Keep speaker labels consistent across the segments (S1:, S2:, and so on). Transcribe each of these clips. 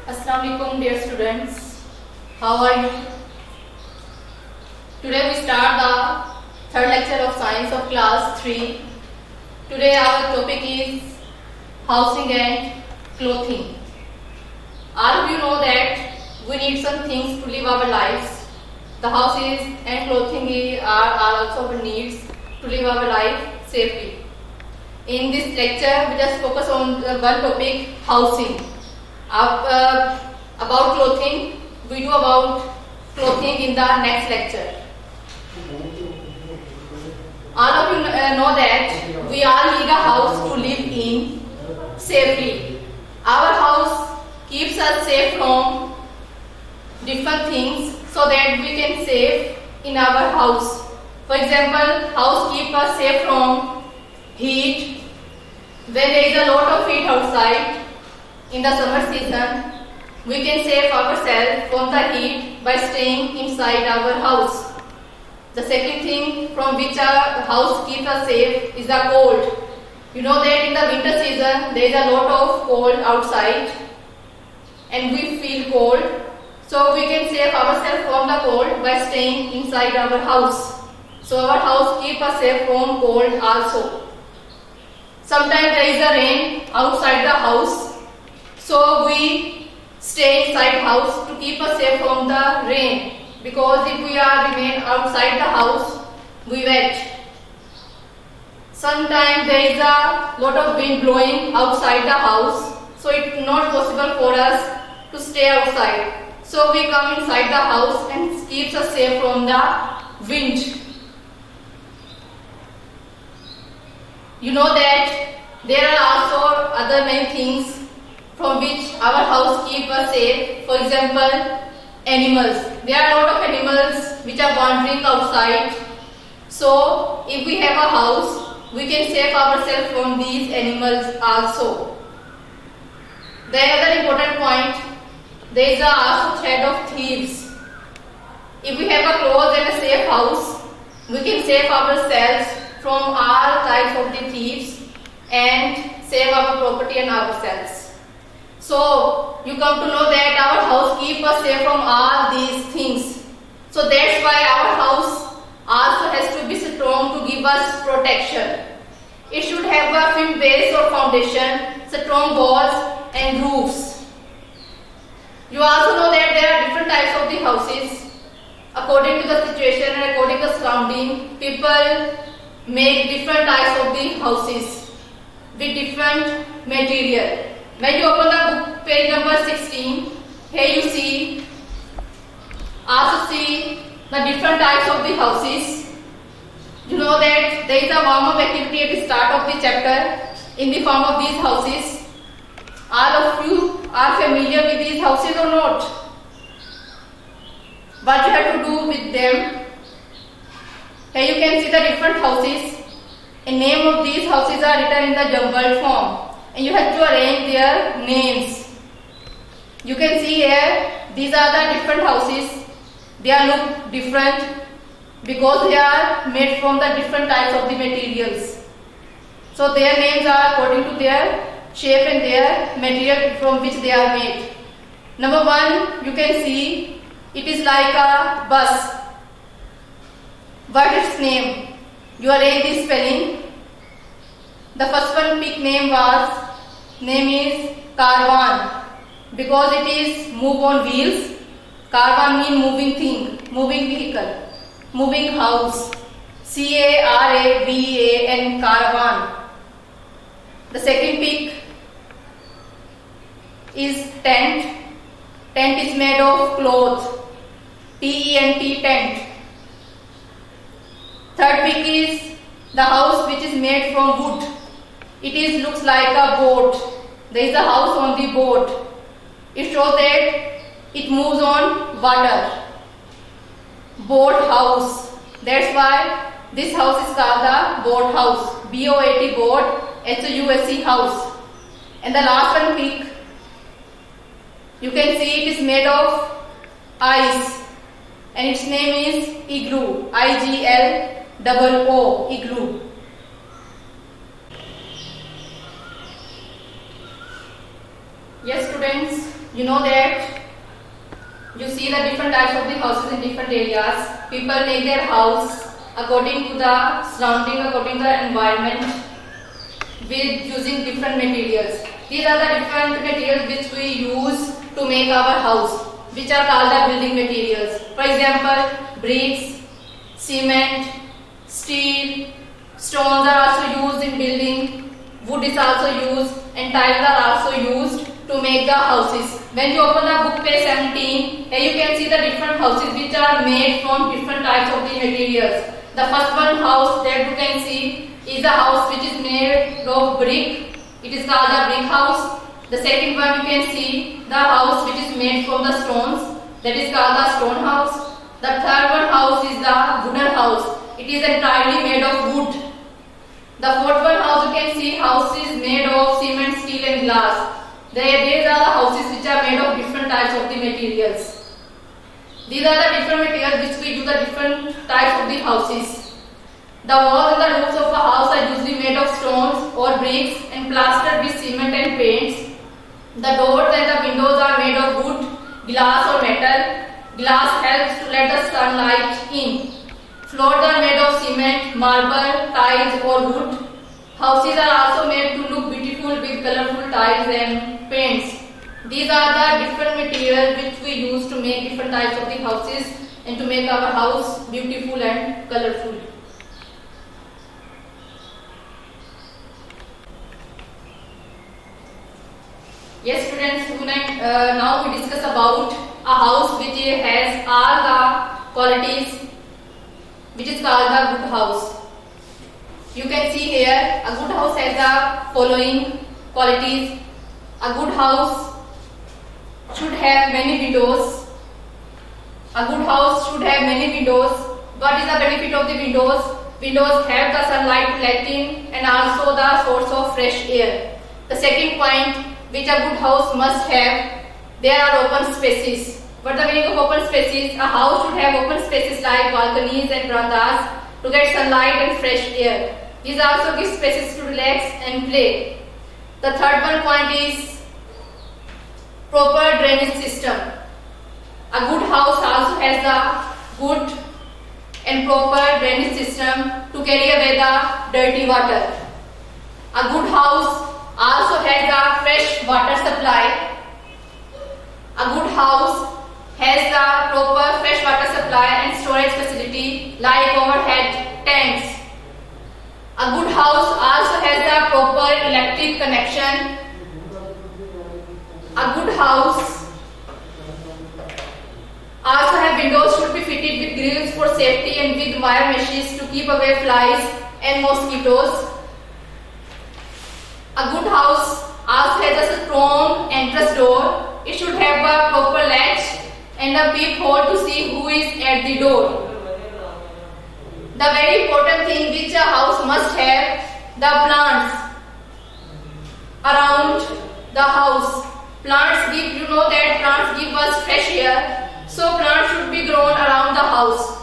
S1: Assalamualaikum dear students, how are you? Today we start the third lecture of science of class 3. Today our topic is housing and clothing. All of you know that we need some things to live our lives. The houses and clothing are also our needs to live our life safely. In this lecture we just focus on one topic, housing. About clothing, we do about clothing in the next lecture. All of you know that we all need a house to live in safely. Our house keeps us safe from different things so that we can save in our house. For example, house keeps us safe from heat. When there is a lot of heat outside, in the summer season, we can save ourselves from the heat by staying inside our house. The second thing from which our house keeps us safe is the cold. You know that in the winter season there is a lot of cold outside and we feel cold. So we can save ourselves from the cold by staying inside our house. So our house keeps us safe from cold also. Sometimes there is a rain outside the house. So we stay inside house to keep us safe from the rain, because if we remain outside the house, we wet. Sometimes there is a lot of wind blowing outside the house, so it's not possible for us to stay outside. So we come inside the house and keeps us safe from the wind. You know that there are also other many things from which our house keeps us safe. For example, animals. There are a lot of animals which are wandering outside. So, if we have a house, we can save ourselves from these animals also. The another important point, there is also threat of thieves. If we have a closed and a safe house, we can save ourselves from all types of the thieves and save our property and ourselves. So, you come to know that our house keeps us safe from all these things. So, that's why our house also has to be strong to give us protection. It should have a firm base or foundation, strong walls and roofs. You also know that there are different types of the houses. According to the situation and according to the surrounding, people make different types of the houses with different material. When you open the book, page number 16, here you also see the different types of the houses. You know that there is a warm-up activity at the start of the chapter in the form of these houses. All of you are familiar with these houses or not? What you have to do with them? Here you can see the different houses. The name of these houses are written in the jumbled form. And you have to arrange their names. You can see here, these are the different houses. They are look different because they are made from the different types of the materials. So their names are according to their shape and their material from which they are made. Number 1, you can see it is like a bus. What is its name? You arrange the spelling. The first one pick name is Caravan, because it is move on wheels. Caravan means moving thing, moving vehicle, moving house. Caravan, Caravan. The second pick is tent. Tent is made of cloth. Tent, tent. Third pick is the house which is made from wood. It looks like a boat. There is a house on the boat. It shows that it moves on water. Boat house. That's why this house is called the boat house. B-O-A-T boat, H-O-U-S-E house. And the last one pick, you can see it is made of ice. And its name is igloo. I-G-L-O-O, igloo. Yes students, You know that you see the different types of the houses in different areas. People make their house according to the surrounding, according to the environment, with using different materials. These are the different materials which we use to make our house, which are called the building materials. For example, bricks, cement, steel, stones are also used in building, wood is also used, and tiles are also used to make the houses. When you open the book page 17, here you can see the different houses which are made from different types of the materials. The first one house that you can see is a house which is made of brick. It is called the brick house. The second one you can see the house which is made from the stones. That is called the stone house. The third one house is the wooden house. It is entirely made of wood. The fourth one house you can see houses made of cement, steel and glass. These are the houses which are made of different types of the materials. These are the different materials which we use the different types of the houses. The walls and the roofs of a house are usually made of stones or bricks and plastered with cement and paints. The doors and the windows are made of wood, glass or metal. Glass helps to let the sunlight in. Floors are made of cement, marble, tiles or wood. Houses are also made to look beautiful with colorful tiles and paints. These are the different materials which we use to make different types of the houses and to make our house beautiful and colorful. Yes students, now we discuss about a house which has all the qualities, which is called the good house. You can see here a good house has the following qualities. A good house should have many windows. A good house should have many windows. What is the benefit of the windows? Windows have the sunlight let in and also the source of fresh air. The second point which a good house must have, there are open spaces. What the meaning of open spaces? A house should have open spaces like balconies and verandas to get sunlight and fresh air. These also give spaces to relax and play. The third one point is proper drainage system. A good house also has a good and proper drainage system to carry away the dirty water. A good house also has a fresh water supply. A good house has the proper fresh water supply and storage facility like overhead tanks. A good house also has the proper electric connection. A good house also have windows should be fitted with grills for safety and with wire meshes to keep away flies and mosquitoes. A good house also has a strong entrance door. It should have a proper latch and a peephole to see who is at the door. The very important thing which a house must have, the plants around the house. Plants give, you know that plants give us fresh air, so plants should be grown around the house.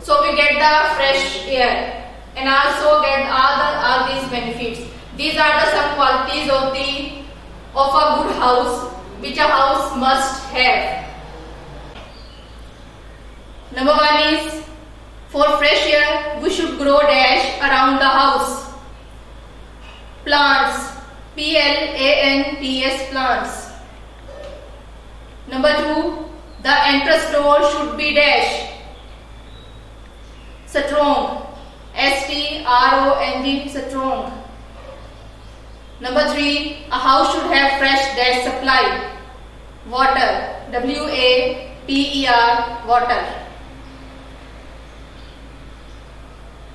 S1: So we get the fresh air and also get all these benefits. These are the some qualities of a good house which a house must have. Number one is, for fresh air, we should grow dash around the house. Plants, plants, plants. Number two, the entrance door should be dash strong, strong, strong. Number three, a house should have fresh dash supply. Water, water, water.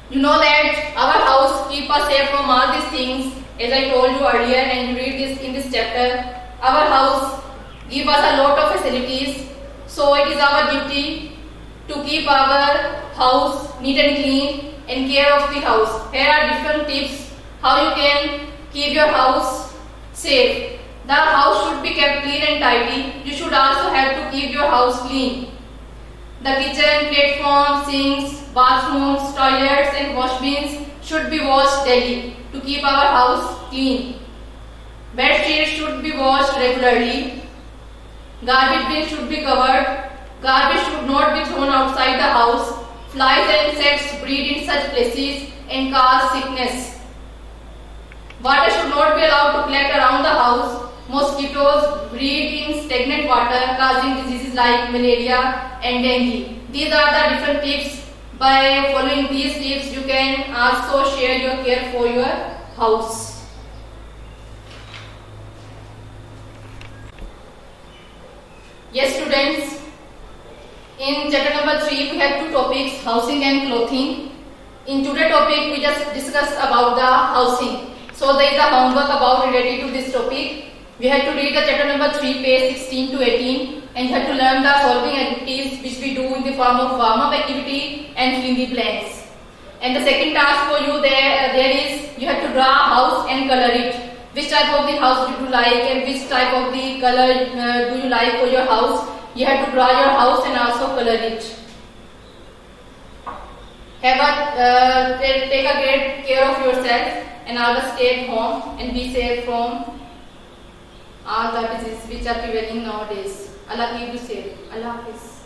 S1: You know that our house keep us safe from all these things, as I told you earlier, and you read this in this chapter. Our house give us a lot of facilities, so it is our duty to keep our house neat and clean and care of the house. Here are different tips how you can keep your house safe. The house should be kept clean and tidy. You should also have to keep your house clean. The kitchen, platforms, sinks, bathrooms, toilets and wash bins should be washed daily to keep our house clean. Bed sheets should be washed regularly. Garbage bin should be covered. Garbage should not be thrown outside the house. Flies and insects breed in such places and cause sickness. Water should not be allowed to collect around the house. Mosquitoes breed in stagnant water, causing diseases like malaria and dengue. These are the different tips. By following these tips, you can also share your care for your house. Yes, students. In chapter number 3, we have two topics, housing and clothing. In today's topic, we just discussed about the housing. So there is a homework about related to this topic. We have to read the chapter number 3, page 16 to 18, and you have to learn the following activities which we do in the form of warm-up activity and fill in the blanks. And the second task for you there is you have to draw a house and color it. Which type of the house do you like and which type of the color do you like for your house? You have to draw your house and also color it. Take a great care of yourself and always stay at home and be safe from all the diseases which are prevailing nowadays. Allah keep you safe. Allah Hafiz.